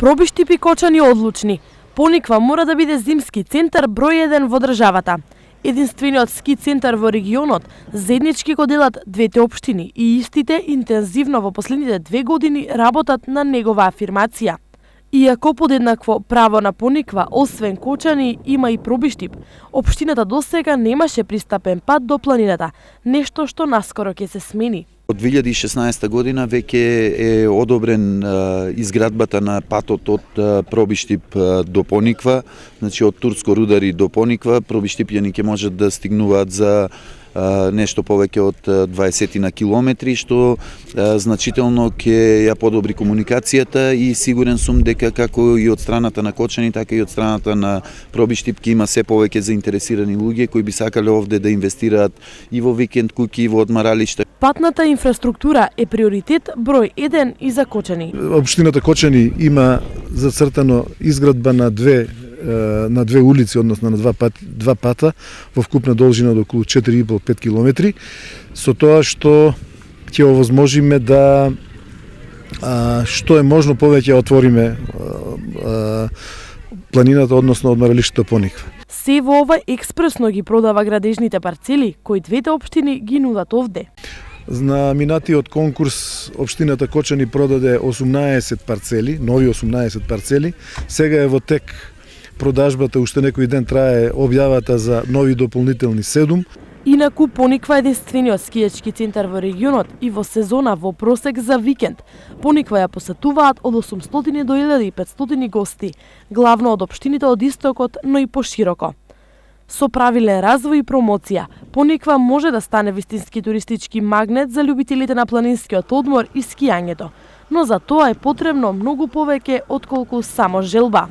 Пробиштипи кочани одлучни. Пониква мора да биде зимски центар број 1 во државата. Единствениот ски центар во регионот, заеднички го делат двете општини и истите интензивно во последните 2 години работат на негова афирмација. Иако подеднакво право на пониква, освен кочани, има и Пробиштип, општината досега немаше пристапен пат до планината, нешто што наскоро ќе се смени. Од 2016 година веќе е одобрен изградбата на патот од Пробиштип до Пониква, значи од Турско Рудари до Пониква. Пробиштипјани ќе можат да стигнуваат за нешто повеќе од 20 на километри, што значително ќе ја подобри комуникацијата и сигурен сум дека како и од страната на кочани, така и од страната на Пробиштип ќе има се повеќе заинтересирани луѓе кои би сакале овде да инвестираат и во викенд куќи и во одмаралишта. Патната инфраструктура е приоритет број 1 и за Кочани. Општината Кочани има зацртано изградба на две улици, односно на два пата во вкупна должина од околу 4,5-5 километри, со тоа што ќе овозможиме да што е можно повеќе отвориме планината, односно одмаралиштето Пониква. Се во ова експресно ги продава градежните парцели кои двете општини ги нудат овде. На минатиот конкурс општината Кочани продаде 18 парцели, нови 18 парцели. Сега е во тек продажбата, уште некој ден трае објавата за нови дополнителни 7. Инаку Пониква е единствениот скијачки центар во регионот и во сезона во просек за викенд. Пониква ја посетуваат од 800 до 1500 гости, главно од општините од истокот, но и пошироко. Со правилен развој и промоција, Пониква може да стане вистински туристички магнет за љубителите на планинскиот одмор и скијањето, но за тоа е потребно многу повеќе отколку само желба.